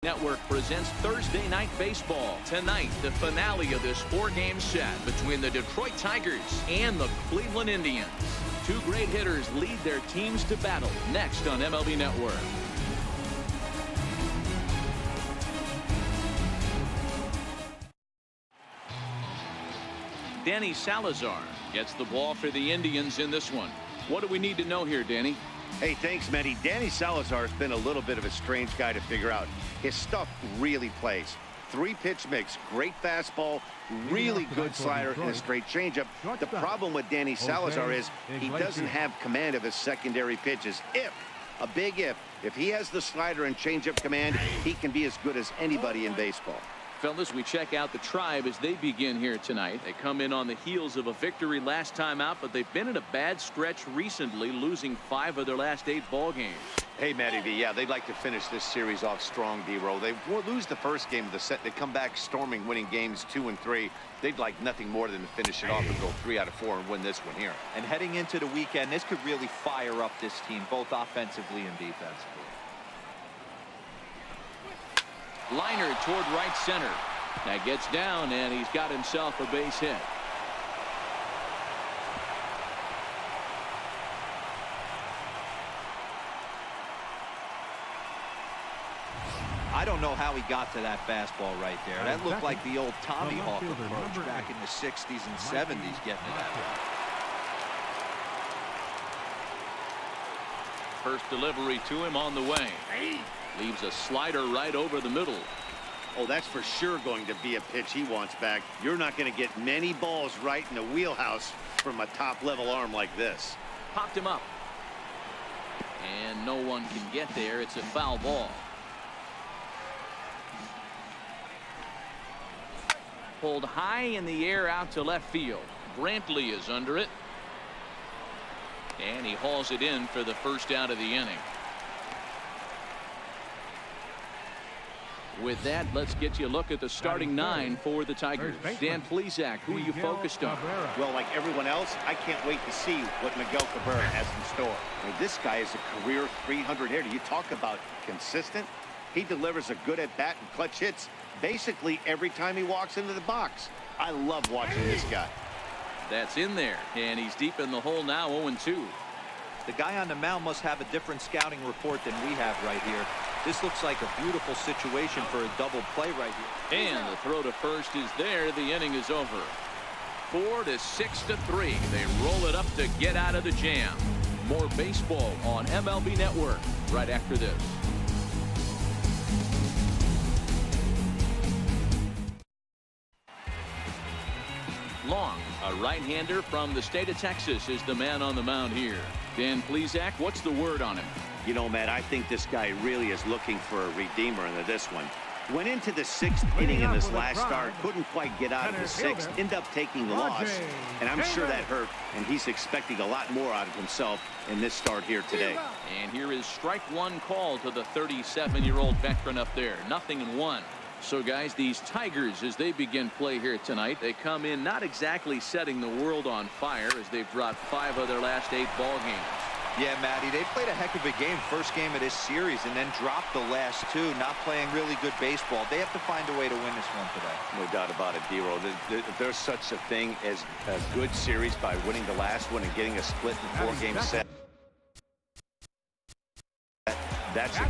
Network presents Thursday Night Baseball. Tonight, the finale of this four-game set between the Detroit Tigers and the Cleveland Indians. Two great hitters lead their teams to battle next on MLB Network. Danny Salazar gets the ball for the Indians in this one. What do we need to know here, Danny? Hey, thanks, Matty. Danny Salazar has been a little bit of a strange guy to figure out. His stuff really plays. Three-pitch mix, great fastball, really good slider, and a straight changeup. The problem with Danny Salazar is he doesn't have command of his secondary pitches. A big if he has the slider and changeup command, he can be as good as anybody in baseball. Fellas, we check out the Tribe as they begin here tonight. They come in on the heels of a victory last time out, but they've been in a bad stretch recently, losing 5 of their last 8 ball games. Hey, Matty V, yeah, they'd like to finish this series off strong, D-Roll. They lose the first game of the set. They come back storming, winning games 2 and 3. They'd like nothing more than to finish it off and go 3 out of 4 and win this one here. And heading into the weekend, this could really fire up this team, both offensively and defensively. Liner toward right center. That gets down, and he's got himself a base hit. I don't know how he got to that fastball right there. That looked like the old Tommy Hawk approach back in the 60s and 70s getting to that one. First delivery to him on the way. Leaves a slider right over the middle. Oh, that's for sure going to be a pitch he wants back. You're not going to get many balls right in the wheelhouse from a top-level arm like this. Popped him up. And no one can get there. It's a foul ball. Pulled high in the air out to left field. Brantley is under it. And he hauls it in for the first out of the inning. With that, let's get you a look at the starting 9 for the Tigers. Dan Plesac, who are you focused on? Well, like everyone else, I can't wait to see what Miguel Cabrera has in store. I mean, this guy is a career 300 hitter. You talk about consistent. He delivers a good at-bat and clutch hits basically every time he walks into the box. I love watching this guy. That's in there, and he's deep in the hole now, 0-2. The guy on the mound must have a different scouting report than we have right here. This looks like a beautiful situation for a double play right here. And the throw to first is there. The inning is over. 4-6-3. They roll it up to get out of the jam. More baseball on MLB Network right after this. Long, a right-hander from the state of Texas, is the man on the mound here. Dan Plesac, what's the word on him? You know, Matt, I think this guy really is looking for a redeemer into this one. Went into the 6th inning in this last start, couldn't quite get out of the 6th, ended up taking the loss, and I'm sure that hurt, and he's expecting a lot more out of himself in this start here today. And here is strike 1 call to the 37-year-old veteran up there. 0-1. So, guys, these Tigers, as they begin play here tonight, they come in not exactly setting the world on fire as they've dropped 5 of their last 8 ball games. Yeah, Matty, they played a heck of a game, first game of this series, and then dropped the last 2, not playing really good baseball. They have to find a way to win this one today. No doubt about it, D-Roll. There's such a thing as a good series by winning the last one and getting a split in 4-game set. That's it.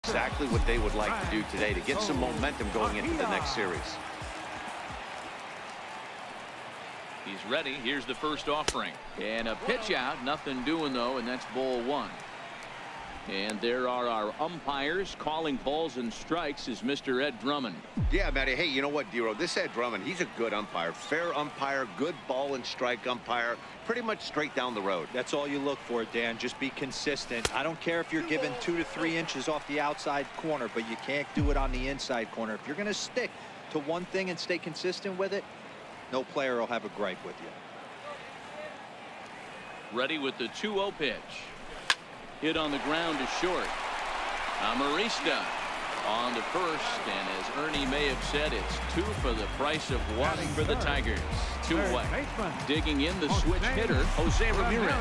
Exactly what they would like to do today to get some momentum going into the next series. He's ready. Here's the first offering. And a pitch out. Nothing doing, though, and that's ball 1. And there are our umpires calling balls and strikes is Mr. Ed Drummond. Yeah, Matty. Hey, you know what, D-Roll? This Ed Drummond, he's a good umpire. Fair umpire, good ball and strike umpire. Pretty much straight down the road. That's all you look for, Dan. Just be consistent. I don't care if you're given 2 to 3 inches off the outside corner, but you can't do it on the inside corner. If you're going to stick to one thing and stay consistent with it, no player will have a gripe with you. Ready with the 2-0 pitch. Hit on the ground to short. Amarista. On to first, and as Ernie may have said, it's 2 for the price of 1 for the Tigers. 2 away. Digging in the switch hitter, Jose Ramirez.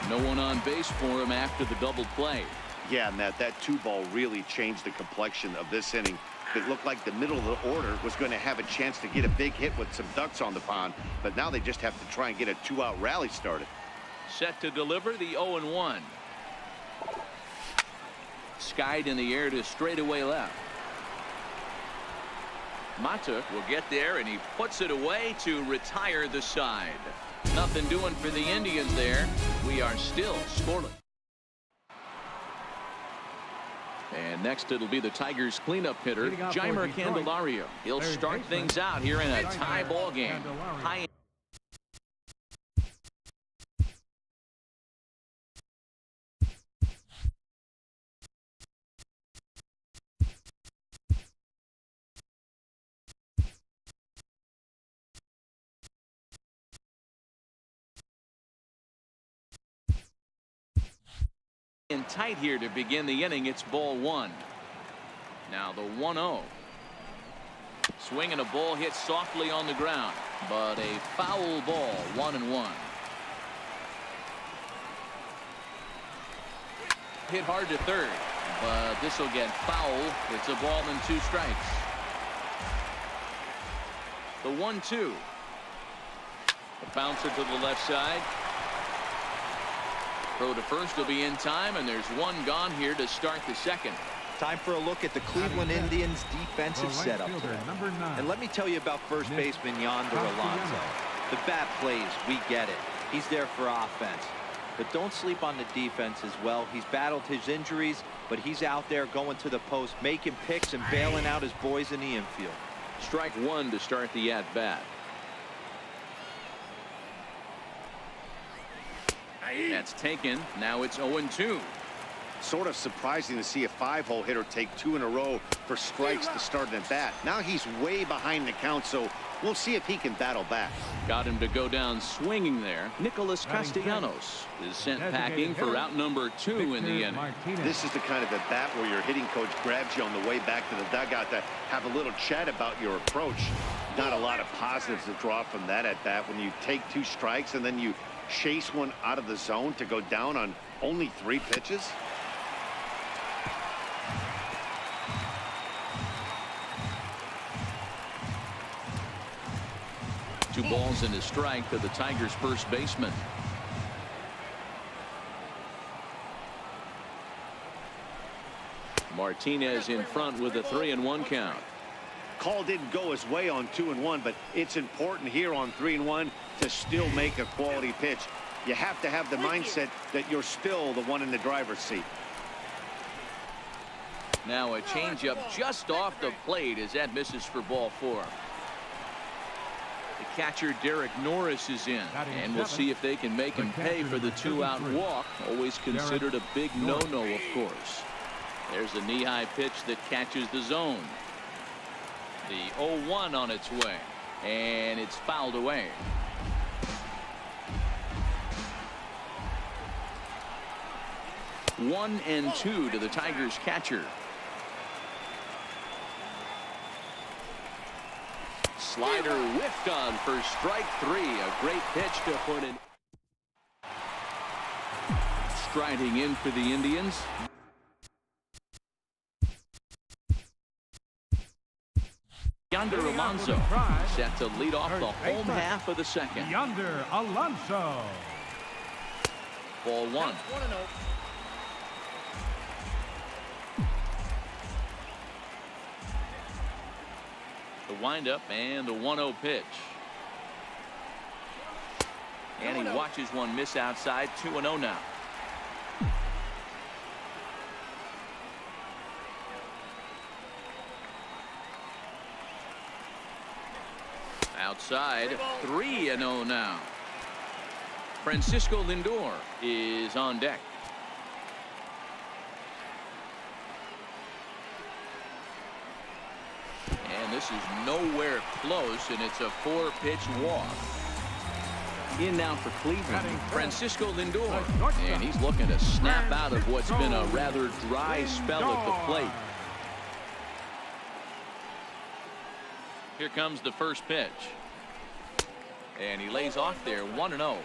No one on base for him after the double play. Yeah, Matt, that 2-ball really changed the complexion of this inning. It looked like the middle of the order was going to have a chance to get a big hit with some ducks on the pond, but now they just have to try and get a 2-out rally started. Set to deliver the 0-1. Skied in the air to straightaway left. Mata will get there, and he puts it away to retire the side. Nothing doing for the Indians there. We are still scoreless. And next it'll be the Tigers cleanup hitter, Jeimer Candelario. He'll start things out here in a tie ball game. High and tight here to begin the inning. It's ball 1. Now the 1-0. Swing and a ball hit softly on the ground, but a foul ball. 1-1. Hit hard to third, but this will get foul. It's a ball and 2 strikes. The 1-2. A bouncer to the left side. Throw to first will be in time, and there's 1 gone here to start the second. Time for a look at the Cleveland Indians defensive setup today. And let me tell you about first baseman Yonder Alonso. The bat plays, we get it. He's there for offense. But don't sleep on the defense as well. He's battled his injuries, but he's out there going to the post, making picks and bailing out his boys in the infield. Strike 1 to start the at-bat. That's taken. Now it's 0-2. Sort of surprising to see a 5-hole hitter take 2 in a row for strikes to start an at-bat. Now he's way behind the count, so we'll see if he can battle back. Got him to go down swinging there. Nicholas Castellanos is sent packing for out number 2 in the inning. This is the kind of at-bat where your hitting coach grabs you on the way back to the dugout to have a little chat about your approach. Not a lot of positives to draw from that at-bat when you take 2 strikes and then you chase one out of the zone to go down on only 3 pitches. Two balls and a strike to the Tigers' first baseman. Martinez in front with a 3-1 count. Call didn't go his way on 2-1, but it's important here on 3-1 to still make a quality pitch. You have to have the mindset that you're still the one in the driver's seat. Now a changeup just off the plate as that misses for ball 4. The catcher Derek Norris is in, and we'll see if they can make him pay for the 2-out walk. Always considered a big no-no, of course. There's a knee-high pitch that catches the zone. The 0-1 on its way, and it's fouled away. One and 2 to the Tigers catcher. Slider whiffed on for strike 3. A great pitch to put in. Striding in for the Indians. Yonder Alonso set to lead off the home half of the second. Yonder Alonso. Ball 1. The windup and the 1-0 pitch. And he watches one miss outside. 2-0 now. Outside, 3-0 now. Francisco Lindor is on deck. And this is nowhere close, and it's a 4-pitch walk. In now for Cleveland, Francisco Lindor. And he's looking to snap out of what's been a rather dry spell at the plate. Here comes the first pitch. And he lays off there 1-0.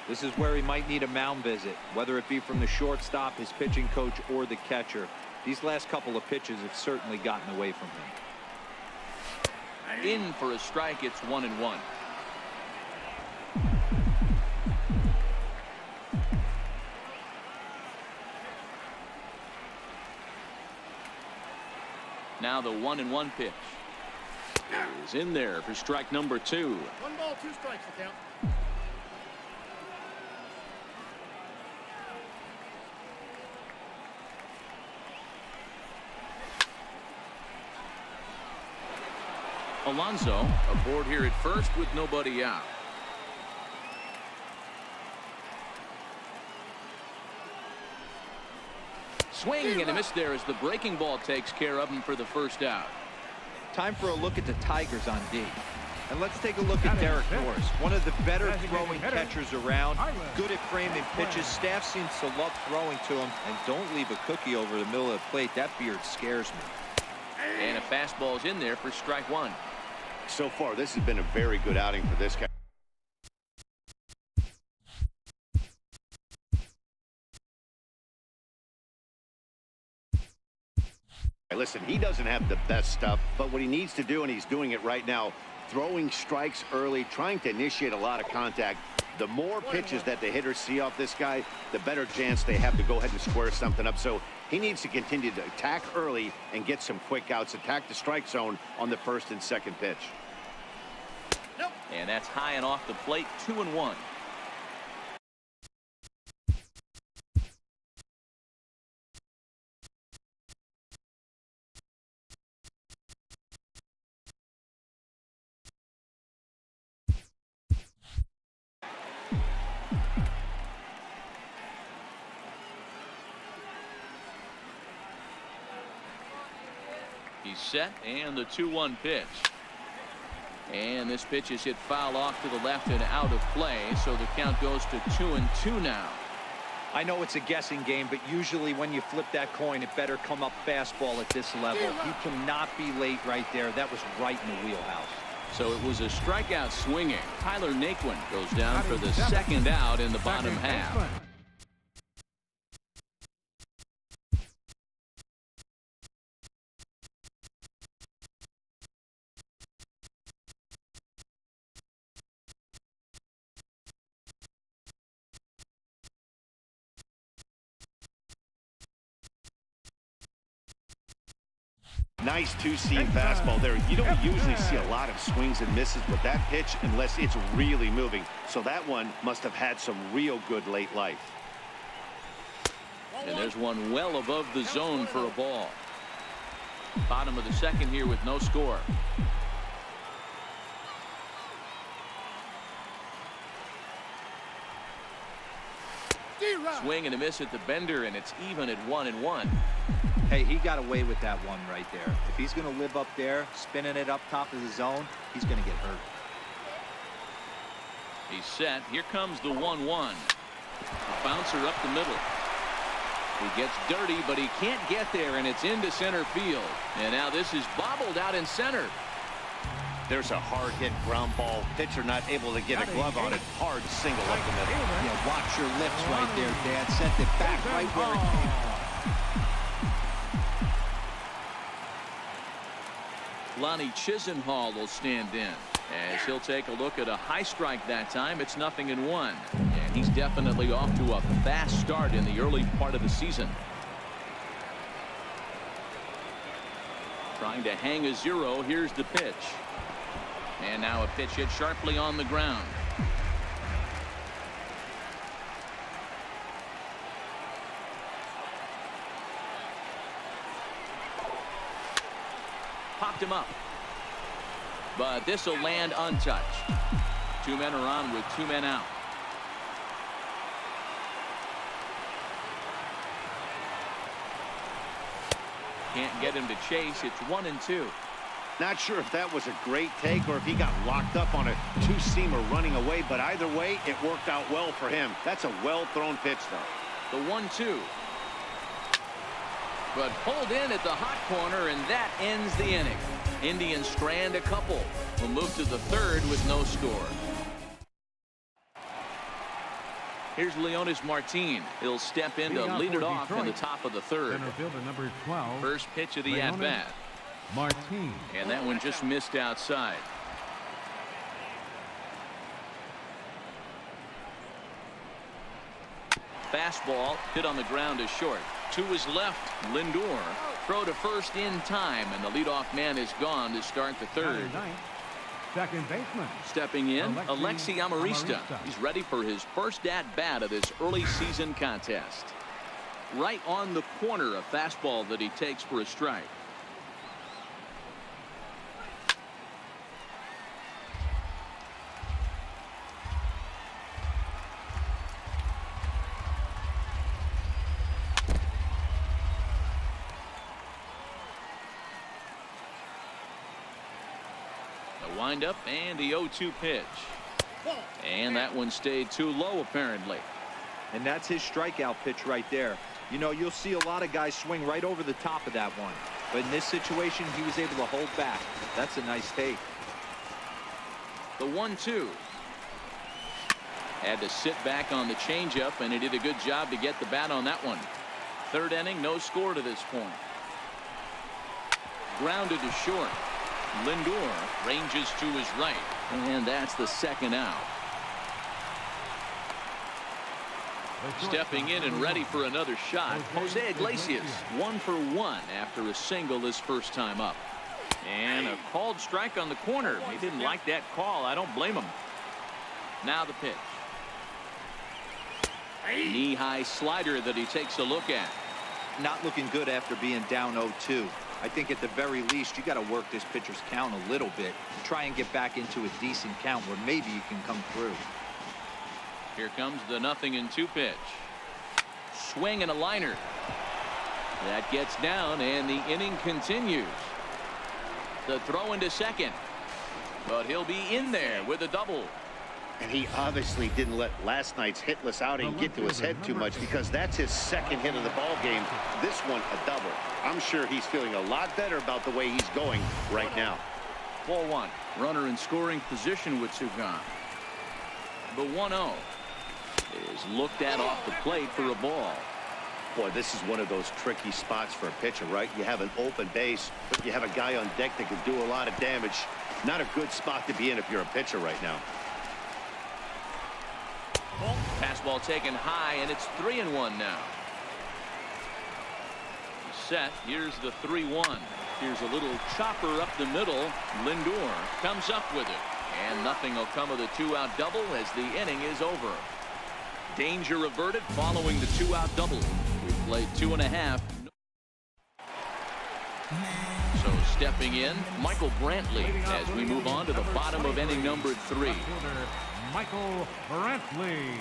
This is where he might need a mound visit, whether it be from the shortstop, his pitching coach, or the catcher. These last couple of pitches have certainly gotten away from him. In for a strike. It's 1-1. Now the 1-1 pitch is in there for strike number 2. 1 ball, 2 strikes to count. Alonso aboard here at first with nobody out. Swing and a miss there as the breaking ball takes care of him for the first out. Time for a look at the Tigers on D. And let's take a look at Derek Norris, one of the better throwing catchers around, good at framing pitches. Staff seems to love throwing to him, and don't leave a cookie over the middle of the plate. That beard scares me. And a fastball's in there for strike 1. So far, this has been a very good outing for this guy. Listen, he doesn't have the best stuff, but what he needs to do, and he's doing it right now, throwing strikes early, trying to initiate a lot of contact. The more pitches that the hitters see off this guy, the better chance they have to go ahead and square something up. So he needs to continue to attack early and get some quick outs, attack the strike zone on the first and second pitch. And that's high and off the plate. 2-1. He's set, and the 2-1 pitch. And this pitch is hit foul off to the left and out of play, so the count goes to 2-2 now. I know it's a guessing game, but usually when you flip that coin, it better come up fastball at this level. You cannot be late right there. That was right in the wheelhouse. So it was a strikeout swinging. Tyler Naquin goes down for the second out in the bottom half. Nice two-seam fastball there. You don't usually see a lot of swings and misses with that pitch unless it's really moving. So that one must have had some real good late life. And there's one well above the zone for a ball. Bottom of the second here with no score. Swing and a miss at the bender, and it's even at 1-1. Hey, he got away with that one right there. If he's going to live up there, spinning it up top of the zone, he's going to get hurt. He's set. Here comes the 1-1. Bouncer up the middle. He gets dirty, but he can't get there, and it's into center field. And now this is bobbled out in center. There's a hard hit ground ball. Pitcher not able to get a glove on it. Hard single up the middle. Yeah, watch your lips right there, Dad. Sent it back right where it came from. Lonnie Chisenhall will stand in as he'll take a look at a high strike that time. It's 0-1, and he's definitely off to a fast start in the early part of the season. Trying to hang a 0. Here's the pitch, and now a pitch hit sharply on the ground. Popped him up, but this will land untouched. 2 men are on with 2 men out. Can't get him to chase. It's 1-2. Not sure if that was a great take or if he got locked up on a two-seamer running away, but either way, it worked out well for him. That's a well-thrown pitch, though. The 1-2. but pulled in at the hot corner, and that ends the inning. Indians strand a couple. Will move to the third with no score. Here's Leonis Martin. He'll step in to lead it off in the top of the third. Center fielder number 12. First pitch of the at-bat. Martin. And that one just missed outside. Fastball hit on the ground to short. To his left, Lindor. Throw to first in time, and the leadoff man is gone to start the third. Second baseman. Stepping in, Alexi Amarista. He's ready for his first at-bat of this early season contest. Right on the corner, a fastball that he takes for a strike. Wind up and the 0-2 pitch, and that one stayed too low apparently. And that's his strikeout pitch right there. You know, you'll see a lot of guys swing right over the top of that one, but in this situation he was able to hold back. That's a nice take. The 1-2 had to sit back on the changeup, and he did a good job to get the bat on that one. Third inning, no score to this point. Grounded to short. Lindor ranges to his right, and that's the second out. Stepping in and ready for another shot, Jose Iglesias, 1 for 1 after a single his first time up. And a called strike on the corner. He didn't like that call. I don't blame him. Now the pitch. Knee-high slider that he takes a look at. Not looking good after being down 0-2. I think at the very least you got to work this pitcher's count a little bit and try and get back into a decent count where maybe you can come through. Here comes the 0-2 pitch. Swing and a liner. That gets down, and the inning continues. The throw into second, but he'll be in there with a double. And he obviously didn't let last night's hitless outing get to his head too much, because that's his second hit of the ball game. This one a double. I'm sure he's feeling a lot better about the way he's going right now. Ball one. Runner in scoring position with two gone. The 1-0 is looked at off the plate for a ball. Boy, this is one of those tricky spots for a pitcher, right? You have an open base, but you have a guy on deck that can do a lot of damage. Not a good spot to be in if you're a pitcher right now. Fastball taken high, and it's 3-1 now. Set. Here's the 3-1. Here's a little chopper up the middle. Lindor comes up with it, and nothing will come of the two-out double as the inning is over. Danger averted following the two-out double. We played 2.5. So stepping in, Michael Brantley as we move on to the bottom of inning number 3. Michael Brantley.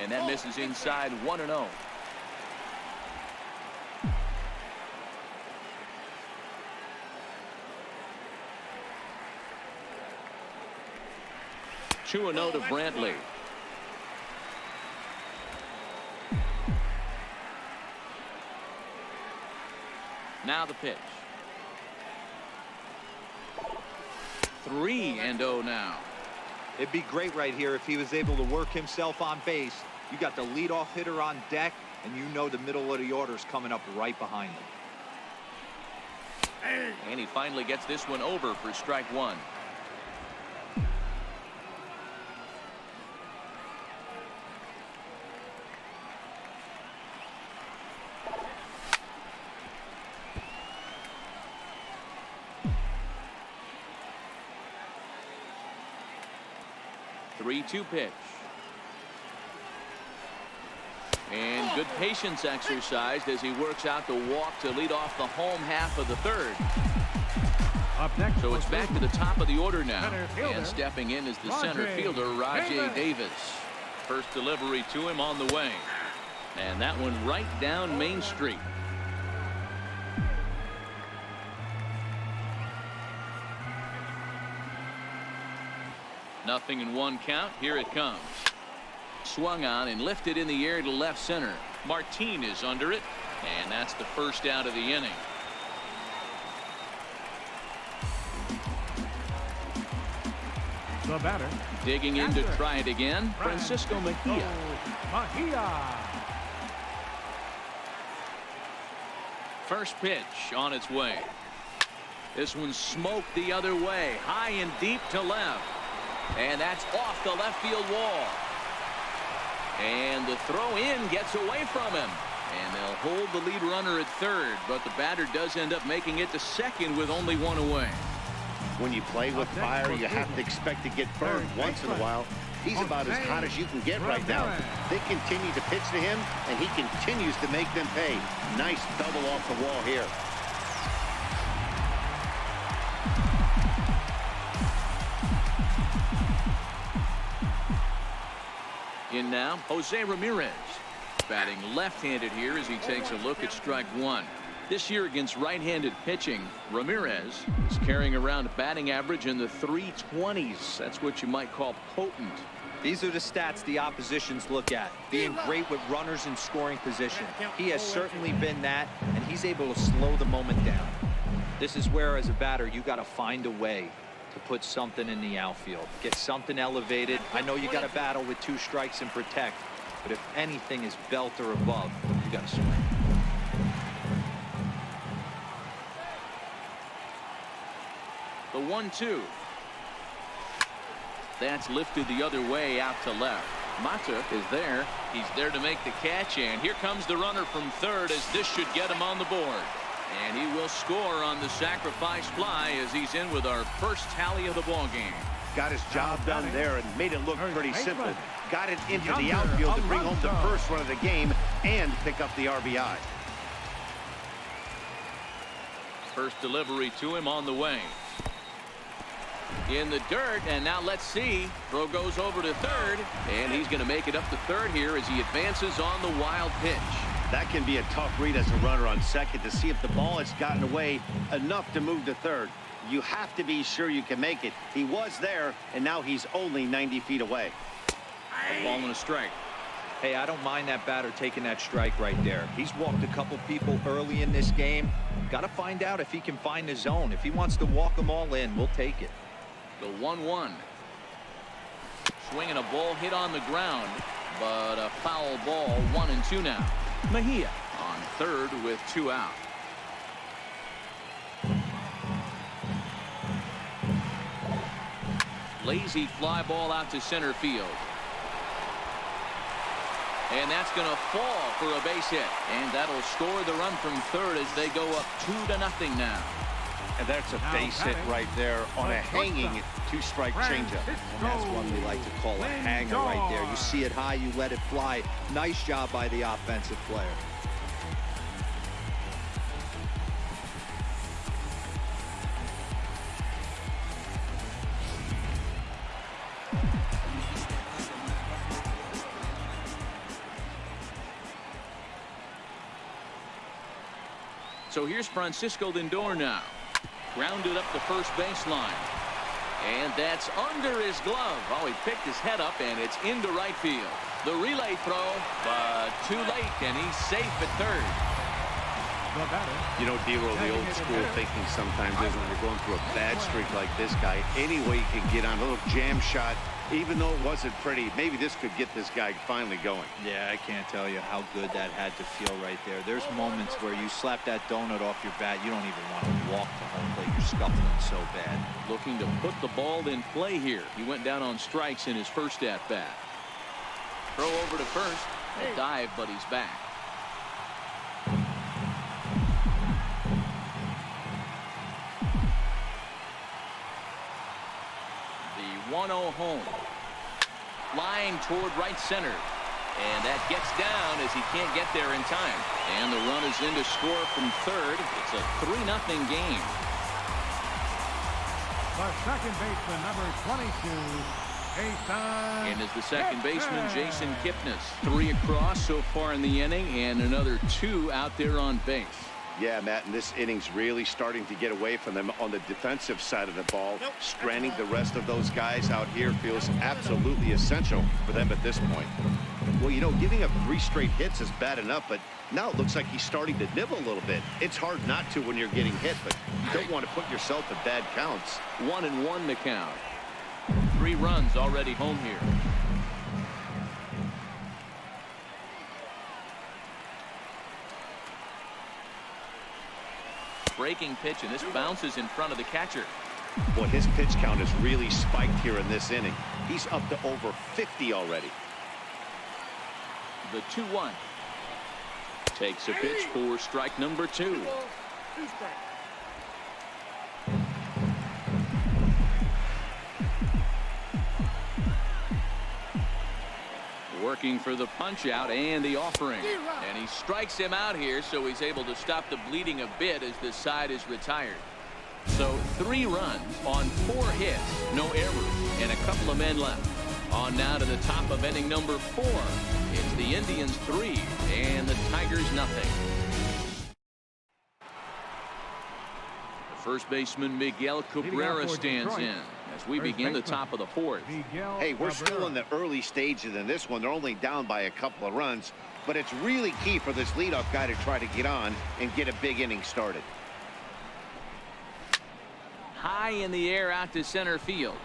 And that misses inside 1-0. Two a note to Brantley. Now the pitch. 3-0 now. It'd be great right here if he was able to work himself on base. You got the leadoff hitter on deck, and you know the middle of the order is coming up right behind him. And he finally gets this one over for strike one. Three-two pitch. And good patience exercised as he works out the walk to lead off the home half of the third. Up next, so it's back to the top of the order now. And stepping in is the center fielder, Rajay Davis. First delivery to him on the way. And that one right down Main Street. Nothing in one count. Here it comes. Swung on and lifted in the air to left center. Martin is under it. And that's the first out of the inning. The batter. Digging in to try it again, Francisco Mejia. First pitch on its way. This one smoked the other way, high and deep to left. And that's off the left field wall. And the throw in gets away from him. And they'll hold the lead runner at third, but the batter does end up making it to second with only one away. When you play with fire, you have to expect to get burned once in a while. He's about as hot as you can get right now. They continue to pitch to him, and he continues to make them pay. Nice double off the wall here. In now, Jose Ramirez. Batting left-handed here as he takes a look at strike one. This year against right-handed pitching, Ramirez is carrying around a batting average in the 320s. That's what you might call potent. These are the stats the oppositions look at. Being great with runners in scoring position. He has certainly been that, and he's able to slow the moment down. This is where, as a batter, you got to find a way to put something in the outfield. Get something elevated. I know you got to battle with 2 strikes and protect, but if anything is belt or above, you got to swing. The 1-2. That's lifted the other way out to left. Mata is there. He's there to make the catch, and here comes the runner from third as this should get him on the board. And he will score on the sacrifice fly as he's in with our first tally of the ball game. Got his job done there and made it look pretty simple. Got it into the outfield to bring home the first run of the game and pick up the RBI. First delivery to him on the way. In the dirt, and now let's see. Throw goes over to third, and he's going to make it up to third here as he advances on the wild pitch. That can be a tough read as a runner on second to see if the ball has gotten away enough to move to third. You have to be sure you can make it. He was there, and now he's only 90 feet away. A ball and a strike. Hey, I don't mind that batter taking that strike right there. He's walked a couple people early in this game. Got to find out if he can find the zone. If he wants to walk them all in, we'll take it. The 1-1. Swinging a ball hit on the ground, but a foul ball. 1-2 now. Mejia on third with 2 out. Lazy fly ball out to center field. And that's going to fall for a base hit. And that'll score the run from third as they go up 2-0 now. And that's a base hit right there on a hanging 2-strike changeup. And that's one we like to call a hanger right there. You see it high, you let it fly. Nice job by the offensive player. So here's Francisco Lindor now. Grounded up the first baseline. And that's under his glove. Oh, he picked his head up, and it's into right field. The relay throw, but too late, and he's safe at third. You know, D-Roll, the old school thinking sometimes is when you're going through a bad streak like this guy, any way you can get on a little jam shot, even though it wasn't pretty, maybe this could get this guy finally going. Yeah, I can't tell you how good that had to feel right there. There's moments where you slap that donut off your bat, you don't even want to walk to home plate. You're scuffling so bad. Looking to put the ball in play here. He went down on strikes in his first at-bat. Throw over to first. A dive, but he's back. The 1-0 home. Flying toward right center. And that gets down as he can't get there in time. And the run is in to score from third. It's a 3-0 game. The second baseman, number 22, Jason. And as the second baseman, Jason Kipnis. 3 across so far in the inning, and another 2 out there on base. Yeah, Matt, and this inning's really starting to get away from them on the defensive side of the ball. Stranding the rest of those guys out here feels absolutely essential for them at this point. Well, you know, giving up 3 straight hits is bad enough, but now it looks like he's starting to nibble a little bit. It's hard not to when you're getting hit, but you don't want to put yourself in bad counts. 1-1 the count. 3 runs already home here. Breaking pitch, and this bounces in front of the catcher. Boy, his pitch count has really spiked here in this inning. He's up to over 50 already. The 2-1. Takes a pitch for strike number 2. 2 strikes. Working for the punch out and the offering, and he strikes him out here, so he's able to stop the bleeding a bit as this side is retired. So 3 runs on 4 hits, no errors, and a couple of men left. On now to the top of inning number 4. It's the Indians 3 and the Tigers nothing. The first baseman Miguel Cabrera stands in as we begin the top of the 4th. Hey, we're still in the early stages in this one. They're only down by a couple of runs, but it's really key for this leadoff guy to try to get on and get a big inning started. High in the air out to center field.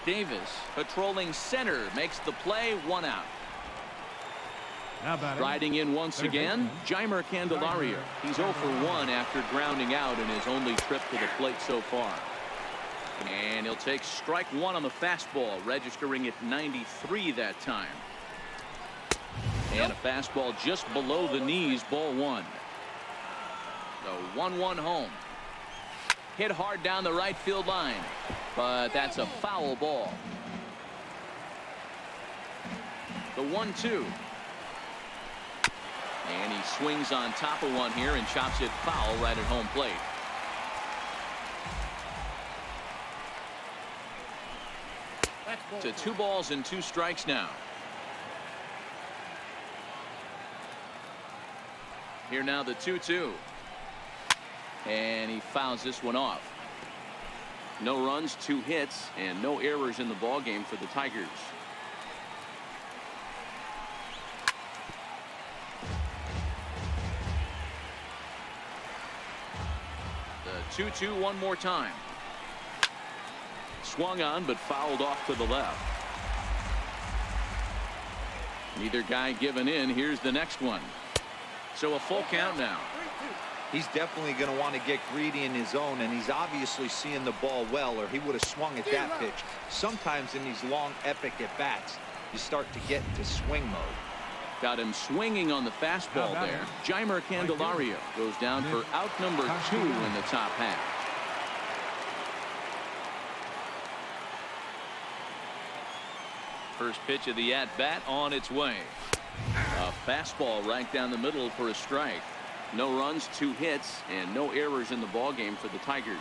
Davis patrolling center makes the play, 1 out. Riding in once again, Jeimer Candelario. He's 0 for 1 after grounding out in his only trip to the plate so far. And he'll take strike 1 on the fastball, registering at 93 that time. And a fastball just below the knees, ball 1. The 1-1 home. Hit hard down the right field line, but that's a foul ball. The 1-2. And he swings on top of one here and chops it foul right at home plate. To 2 balls and 2 strikes now. Here now the 2-2. And he fouls this one off. No runs, 2 hits, and no errors in the ball game for the Tigers. The 2-2 one more time. Swung on but fouled off to the left. Neither guy giving in. Here's the next one. So a full count now. He's definitely going to want to get greedy in his zone, and he's obviously seeing the ball well, or he would have swung at that pitch. Sometimes in these long epic at bats, you start to get into swing mode. Got him swinging on the fastball there. Jeimer Candelario goes down for out number 2 in the top half. First pitch of the at-bat on its way. A fastball right down the middle for a strike. No runs, 2 hits, and no errors in the ball game for the Tigers.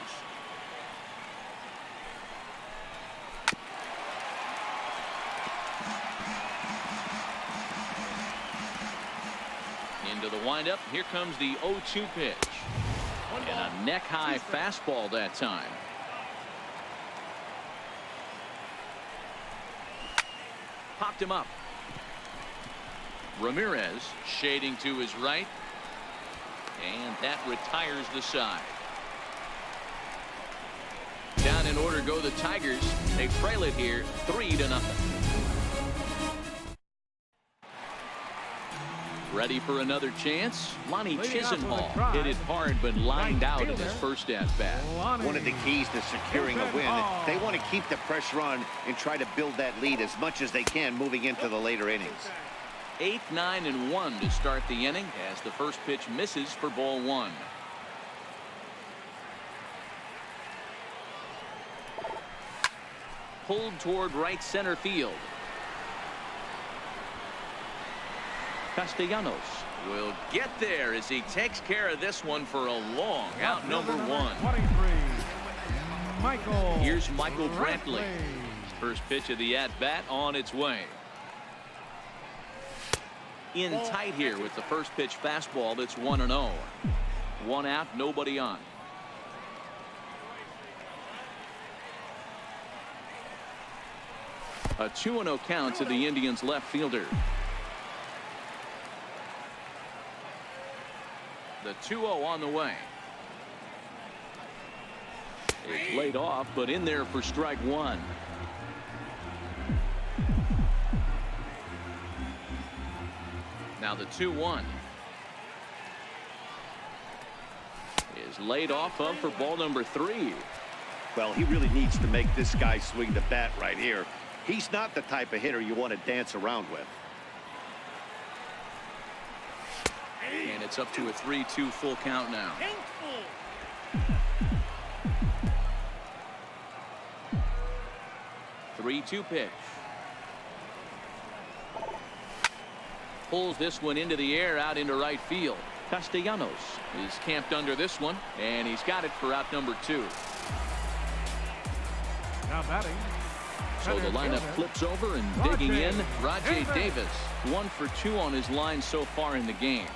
Into the windup. Here comes the 0-2 pitch. And a neck-high fastball that time. Popped him up. Ramirez shading to his right. And that retires the side. Down in order go the Tigers. They trail it here 3-0. Ready for another chance? Lonnie Chisenhall hit it hard but lined out in his first at-bat. One of the keys to securing a win. They want to keep the pressure on and try to build that lead as much as they can moving into the later innings. 8, 9, and 1 to start the inning as the first pitch misses for ball 1. Pulled toward right center field. Castellanos will get there as he takes care of this one for a long out number 1. 23. Here's Michael Brantley. First pitch of the at-bat on its way. in tight here with the first pitch fastball that's 1-0. 1 out, nobody on. A 2-0 count to the Indians left fielder. The 2-0 on the way. It's laid off, but in there for strike 1. Now the 2-1 is laid off of for ball number 3. Well, he really needs to make this guy swing the bat right here. He's not the type of hitter you want to dance around with. And it's up to a 3-2 full count now. 3-2 pitch. Pulls this one into the air out into right field. Castellanos is camped under this one, and he's got it for out number 2. Now batting. So the lineup flips over, and digging in, Rajay Davis. 1 for 2 on his line so far in the game.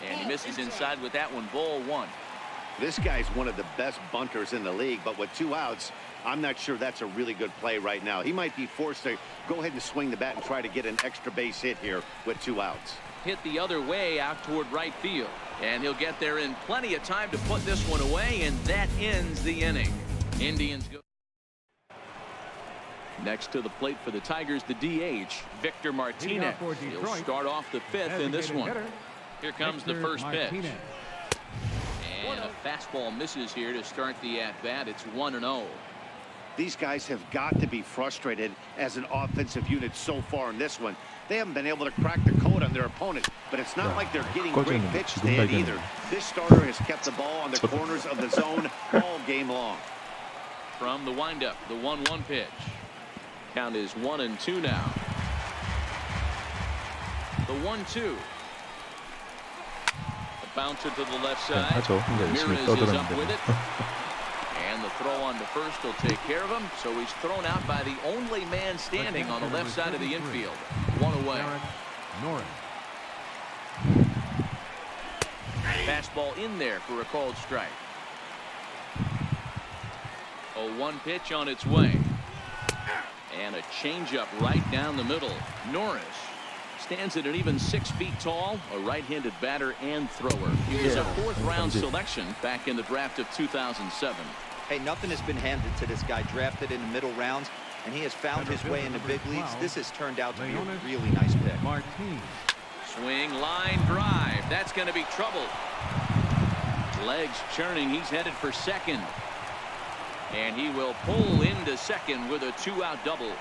And he misses inside with that one. Ball 1. This guy's one of the best bunters in the league, but with 2 outs, I'm not sure that's a really good play right now. He might be forced to go ahead and swing the bat and try to get an extra base hit here with 2 outs. Hit the other way out toward right field, and he'll get there in plenty of time to put this one away, and that ends the inning. Indians go. Next to the plate for the Tigers, the DH, Victor Martinez. He'll start off the 5th in this one. Here comes the first pitch. And a fastball misses here to start the at-bat. It's 1-0. These guys have got to be frustrated as an offensive unit so far in this one. They haven't been able to crack the code on their opponent, but it's not like they're getting great pitch stand either. This starter has kept the ball on the corners of the zone all game long. From the windup, the 1-1 pitch. Count is 1-2 now. The 1-2. A bouncer to the left side. Ramirez is up with it. And the throw on to first will take care of him. So he's thrown out by the only man standing on the left side of the infield. 1 away. Fastball in there for a called strike. A 1 pitch on its way. And a changeup right down the middle. Norris stands at an even 6 feet tall, a right-handed batter and thrower. He was a 4th round selection back in the draft of 2007. Hey, nothing has been handed to this guy. Drafted in the middle rounds, and he has found his way in the big leagues. This has turned out to be a really nice pick. Swing, line drive. That's going to be trouble. Legs churning. He's headed for second. And he will pull into second with a 2-out double.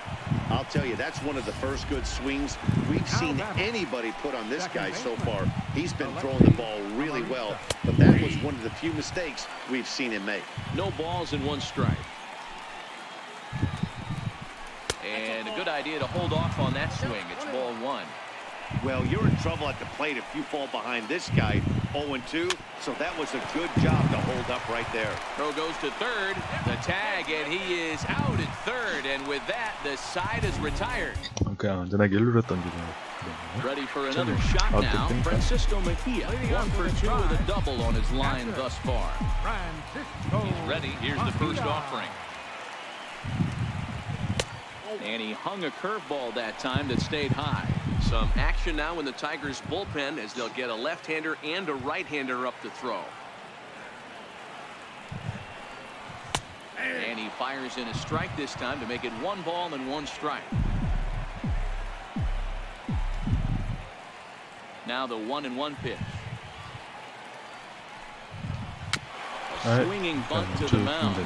I'll tell you, that's one of the first good swings we've seen anybody put on this guy so far. He's been throwing the ball really well, but that was one of the few mistakes we've seen him make. No balls and 1 strike. And a good idea to hold off on that swing. It's ball 1. Well, you're in trouble at the plate if you fall behind this guy. 0-2, so that was a good job to hold up right there. Throw goes to third. The tag, and he is out at third. And with that, the side is retired. 그냥 안전하게 1루로 던지고. Ready for another shot now. Francisco Mejia, 1 for 2 with a double on his line thus far. He's ready. Here's the first offering. And he hung a curveball that time that stayed high. Some action now in the Tigers bullpen as they'll get a left-hander and a right-hander up to throw. And he fires in a strike this time to make it 1 ball and 1 strike. Now the 1-1 pitch. A swinging bunt to the mound.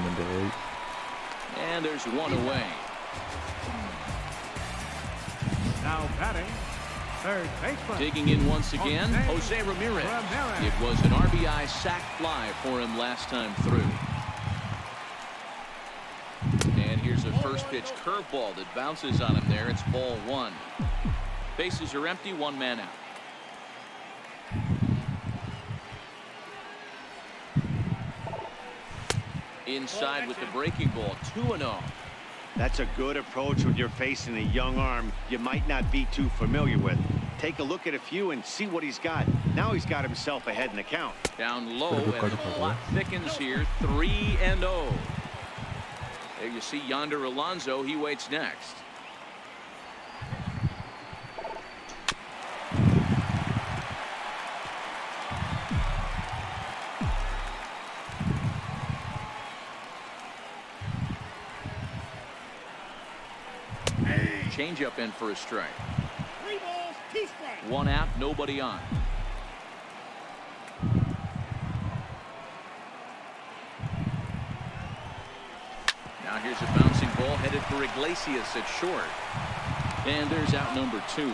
And there's 1 away. Now batting, third baseman. Digging in once again, Jose Ramirez. It was an RBI sac fly for him last time through. And here's a first pitch curveball that bounces on him there. It's ball 1. Bases are empty, 1 man out. Inside with the breaking ball, 2-0. That's a good approach when you're facing a young arm you might not be too familiar with. Take a look at a few and see what he's got. Now he's got himself ahead in the count. Down low, and the plot thickens here. 3-0. There you see Yonder Alonso. He waits next. Change up in for a strike. 3 balls, 2 strikes. 1 out, nobody on. Now here's a bouncing ball headed for Iglesias at short. And there's out number 2.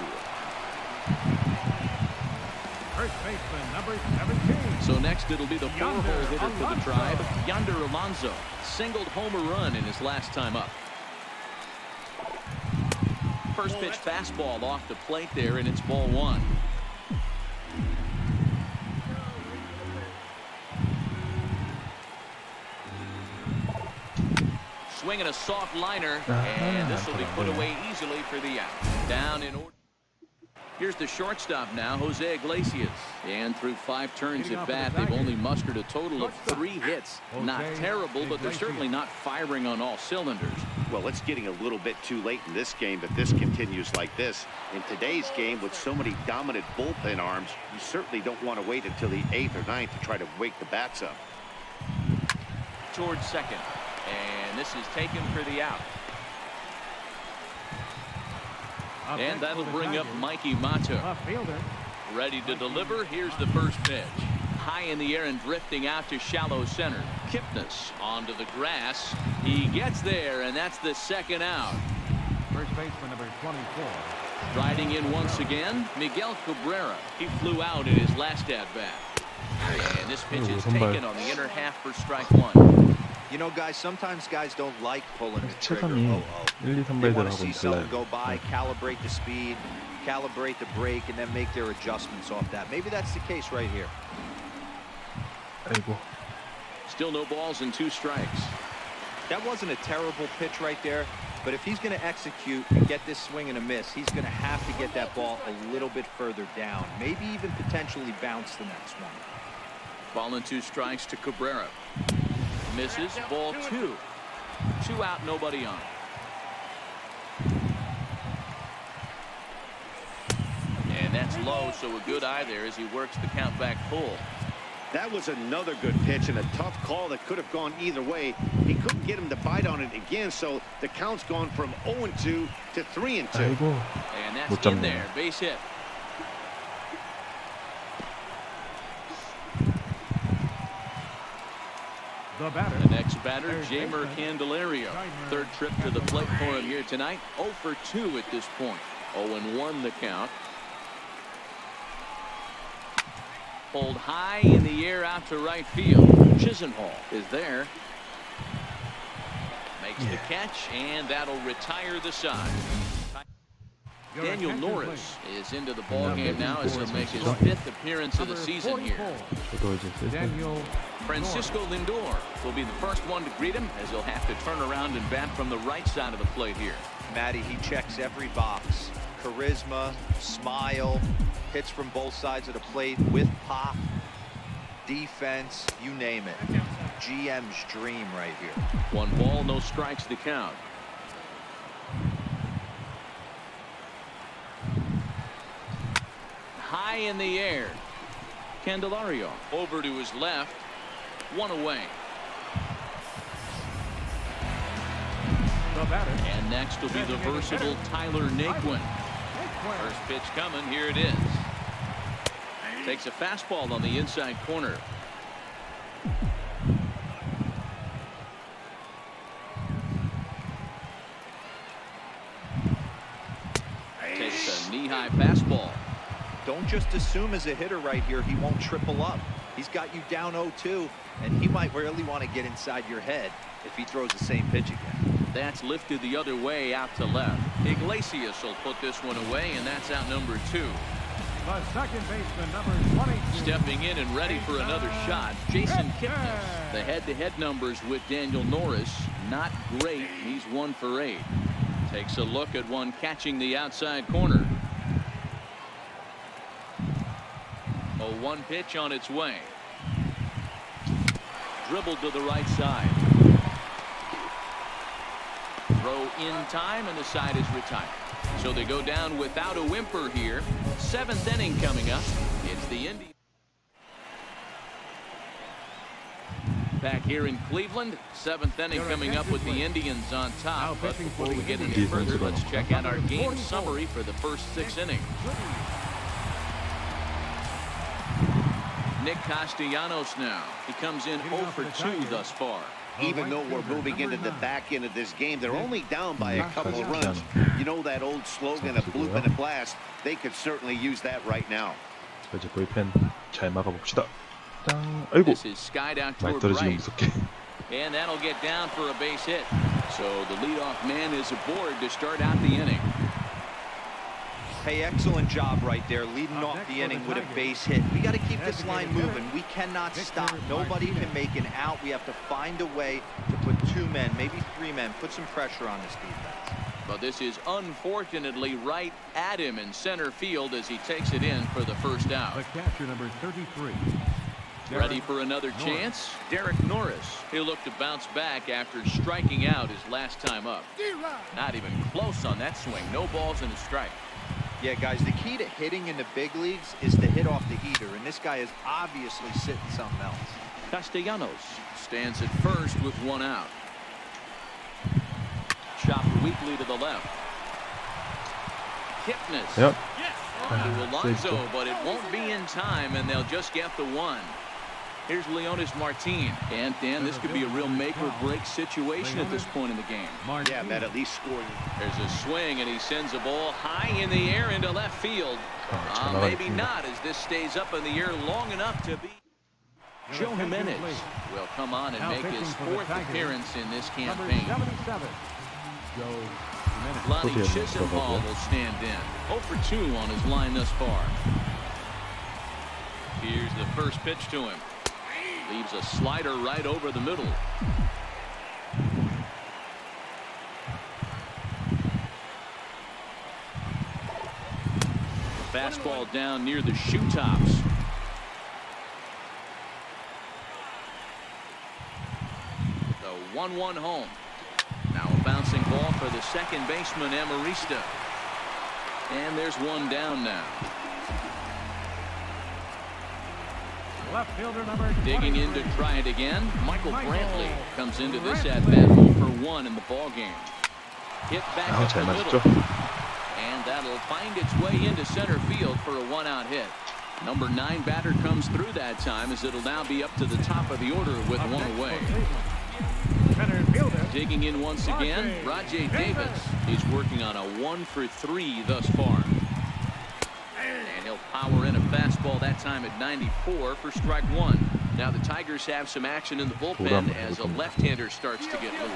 First baseman, number 17. So next it'll be the 4-hole hitter for the Tribe, Yonder Alonso. Singled home a run in his last time up. First pitch fastball off the plate there, and it's ball 1. Swinging a soft liner, and this will be put away easily for the out. Down in order. Here's the shortstop now, Jose Iglesias. And through 5 turns at bat, they've only mustered a total of 3 hits. Not terrible, but they're certainly not firing on all cylinders. Well, it's getting a little bit too late in this game if this continues like this. In today's game, with so many dominant bullpen arms, you certainly don't want to wait until the 8th or 9th to try to wake the bats up. Towards second. And this is taken for the out. And that'll bring up Mikey Mata. Ready to deliver. Here's the first pitch. High in the air and drifting out to shallow center. Kipnis onto the grass. He gets there, and that's the 2nd out. First baseman, number 24. Riding in once again, Miguel Cabrera. He flew out in his last at-bat. And this pitch is taken on the inner half for strike 1. You know, guys, sometimes guys don't like pulling the trigger. 체감이 1, 2, They want to 3발들하고는 see someone 달라요. go by, calibrate the speed, calibrate the brake, and then make their adjustments off that. Maybe that's the case right here. 아이고. Still no balls and 2 strikes. That wasn't a terrible pitch right there, but if he's going to execute and get this swing and a miss, he's going to have to get that ball a little bit further down, maybe even potentially bounce the next one. Ball and 2 strikes to Cabrera. Misses. Ball 2. 2 out, nobody on. And that's low, so a good eye there as he works the count back full. That was another good pitch and a tough call that could have gone either way. He couldn't get him to bite on it again, so the count's gone from 0-2 to 3-2. 아이고. And 못 that's in 잡네. there. Base hit. The batter. The next batter, Jamer Candelario. 3rd trip to the plate for him here tonight. 0 for 2 at this point. 0-1 the count. Pulled high in the air out to right field. Chisenhall is there. Makes the catch, and that'll retire the side. Daniel Norris is into the ballgame now as he'll make his 5th appearance of the season here. 저도 이제 슬슬 Daniel Francisco Lindor will be the first one to greet him as he'll have to turn around and bat from the right side of the plate here. Matty, he checks every box. Charisma, smile, hits from both sides of the plate with pop, defense, you name it. GM's dream right here. 1 ball, no strikes to count. High in the air. Candelario over to his left. 1 away. the batter. And next will be the versatile Tyler Naquin. First pitch coming. Here it is. Takes a fastball on the inside corner. Takes a knee-high fastball. Don't just assume as a hitter right here he won't triple up. He's got you down 0-2, and he might really want to get inside your head if he throws the same pitch again. That's lifted the other way out to left. Iglesias will put this one away, and that's out number 2. The second baseman, number 22. Stepping in and ready for another shot, Jason Kipnis. The head-to-head numbers with Daniel Norris, not great. He's 1 for 8. Takes a look at one catching the outside corner. A 1 pitch on its way. Dribbled to the right side. Throw in time, and the side is retired. So they go down without a whimper here. 7th inning coming up. It's the Indians. Back here in Cleveland, 7th inning coming up with the Indians on top. But before we get any further, let's check out our game summary for the first 6 innings. Nick Castellanos now. He comes in 0 for 2 thus far. Even though we're moving into the back end of this game, they're only down by a couple of runs. You know that old slogan, a bloop and a blast? They could certainly use that right now. 자, 이제 볼펜 잘 막아봅시다. 짱. 아이고. This is skied out 많이 toward 떨어지면 right. 무섭게. And that'll get down for a base hit. So the leadoff man is aboard to start out the inning. Hey, excellent job right there, leading off the inning with a base hit. We got to keep this line moving. We cannot stop. Nobody can make an out. We have to find a way to put 2 men, maybe 3 men, put some pressure on this defense. But this is unfortunately right at him in center field as he takes it in for the first out. The catcher, number 33. Ready for another chance? Derek Norris. He'll look to bounce back after striking out his last time up. Not even close on that swing. No balls and a strike. Yeah, guys, the key to hitting in the big leagues is to hit off the heater, and this guy is obviously sitting something else. Castellanos stands at first with 1 out. Chopped weakly to the left. Kipnis. Yep. To Alonso, but it won't be in time, and they'll just get the 1. Here's Leonis Martin. And Dan, this could be a real make-or-break situation at this point in the game. Yeah, Matt, at least scoring. There's a swing, and he sends a ball high in the air into left field. Maybe not, as this stays up in the air long enough to be. Joe Jimenez will come on and make his 4th appearance in this campaign. Lonnie Chisenhall will stand in. 0 for 2 on his line thus far. Here's the first pitch to him. Leaves a slider right over the middle. Fastball down near the shoe tops. The 1-1 home. Now a bouncing ball for the second baseman, Amarista. And there's 1 down now. Left fielder, number Digging in to try it again. Michael Brantley comes into this at-bat 0 for 1 in the ball game. Hit back up the middle. And that'll find its way into center field for a 1-out hit. Number 9 batter comes through that time, as it'll now be up to the top of the order with 1 away. Digging in once again, Rajay Davis. He's working on a 1 for 3 thus far. And he'll power in a fastball that time at 94 for strike 1. Now the Tigers have some action in the bullpen as a left-hander starts to get loose.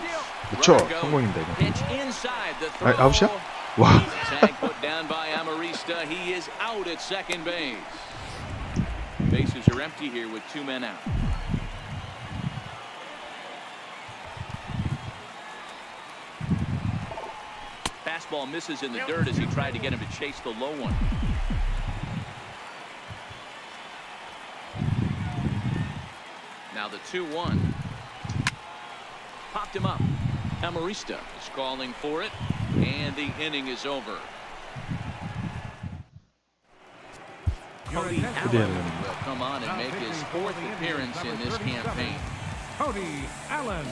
그쵸, 성공인데 이거. Pitch inside the throw. 아웃이야? 와. Tag put down by Amarista. He is out at second base. Bases are empty here with 2 men out. Fastball misses in the dirt as he tried to get him to chase the low one. Now the 2-1. Popped him up. Amarista is calling for it, and the inning is over. Cody Allen will come on and make his 4th appearance in this campaign. Cody Allen.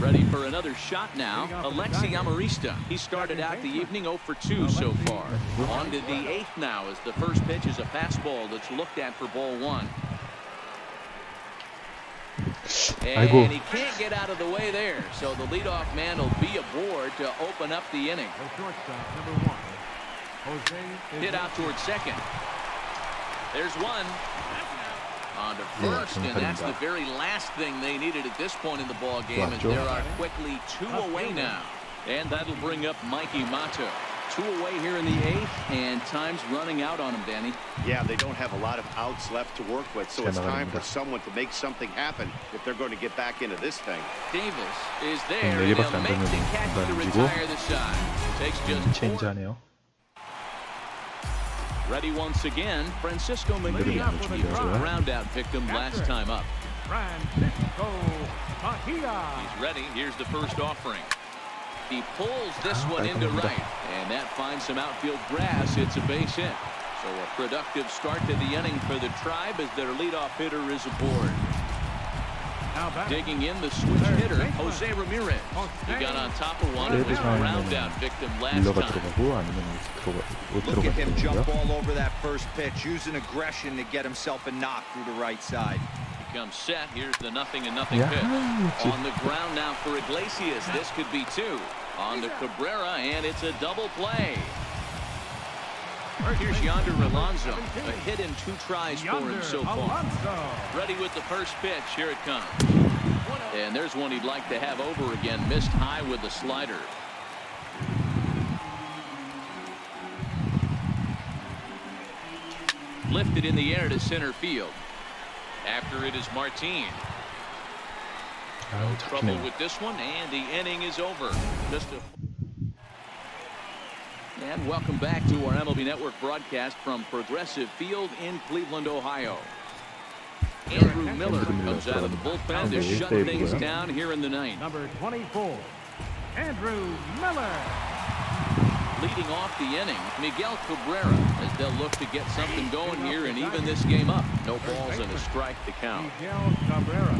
Ready for another shot now. Alexi Amarista. He started out the evening 0 for 2 so far. On to the 8th now, as the first pitch is a fastball that's looked at for ball 1. And he can't get out of the way there, so the leadoff man will be aboard to open up the inning. Hit out towards second. There's 1. On to first, and that's the very last thing they needed at this point in the ball game, as there are quickly 2 away now. And that'll bring up Mikey Mato. 2 away here in the 8th, and time's running out on him, Danny. Yeah, they don't have a lot of outs left to work with, so it's time for someone to make something happen if they're going to get back into this thing. Davis is there, and he'll make the catch to retire the side. Takes just 4. 체인지하네요. Ready once again, Francisco Mejia, the ground-out victim last time up. Francisco Mejia. He's ready. Here's the first offering. He pulls this one into right, and that finds some outfield grass. It's a base hit. So a productive start to the inning for the Tribe as their leadoff hitter is aboard. Digging in the switch hitter, Jose Ramirez. He got on top of one and was a ground-out victim last time. Look at him jump all over that first pitch, using aggression to get himself a knock through the right side. Comes set. Here's the 0-0 pitch. On the ground now for Iglesias. This could be 2. On to Cabrera, and it's a double play. Here's Yonder Alonso. A hit in 2 tries for him so far. Ready with the first pitch. Here it comes. And there's one he'd like to have over again. Missed high with the slider. Lifted in the air to center field. After it is Martin. No trouble with this one, and the inning is over. And welcome back to our MLB Network broadcast from Progressive Field in Cleveland, Ohio. Andrew Miller comes out of the bullpen to shut things down here in the 9th. Number 24, Andrew Miller. Leading off the inning, Miguel Cabrera, as they'll look to get something going here and even this game up. No balls and a strike to count. Miguel Cabrera.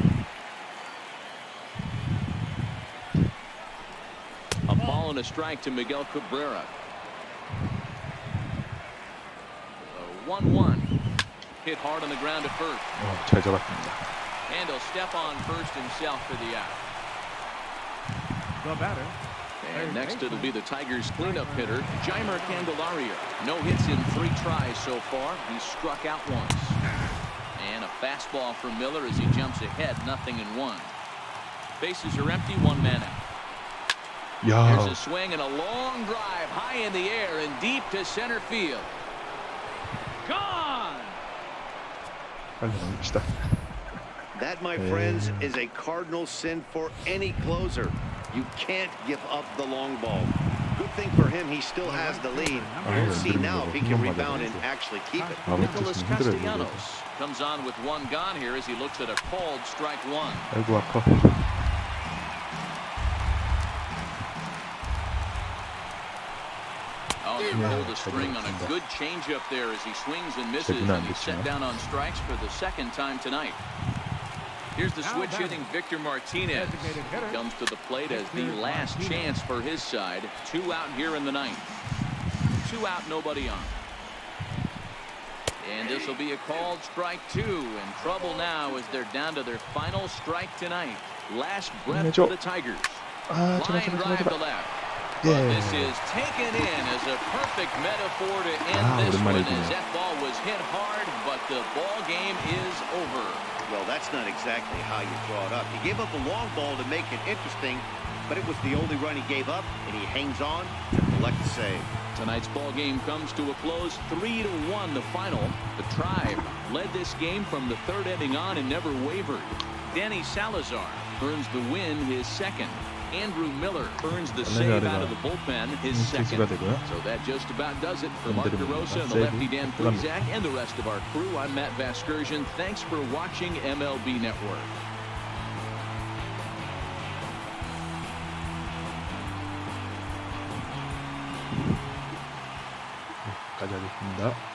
A ball and a strike to Miguel Cabrera. 1-1. Hit hard on the ground to first. 잘 잡았습니다. And he'll step on first himself for the out. The batter. And next it'll be the Tigers cleanup hitter, Jeimer Candelario. No hits in 3 tries so far. He struck out once. And a fastball for Miller as he jumps ahead, 0-1. Bases are empty, 1 man out. There's a swing and a long drive high in the air and deep to center field. Gone! That, my friends, is a cardinal sin for any closer. You can't give up the long ball. Good thing for him, he still has the lead. We'll see now if he can rebound and actually keep it. Nicholas Castellanos comes on with 1 gone here as he looks at a called strike 1. 아이고 아파. Oh, they pulled a string on a good changeup there as he swings and misses, and he's set down on strikes for the 2nd time tonight. Here's the switch hitting Victor Martinez. He comes to the plate as the last chance for his side. 2 out here in the 9th. 2 out, nobody on. And this will be a called strike 2. In trouble now as they're down to their final strike tonight. Last breath for the Tigers. Line drive to left. But this is taken in as a perfect metaphor to end this one as that ball was hit hard, but the ball game is over. Well, that's not exactly how you draw it up. He gave up a long ball to make it interesting, but it was the only run he gave up, and he hangs on to collect the save. Tonight's ball game comes to a close, 3-1 the final. The Tribe led this game from the 3rd inning on and never wavered. Danny Salazar earns the win, his 2nd. Andrew Miller earns the save out of the bullpen, his 2nd. So that just about does it for Mark DeRosa and the lefty Dan Plesac and the rest of our crew. I'm Matt Vasgersian. Thanks for watching MLB Network. 여기까지 하겠습니다.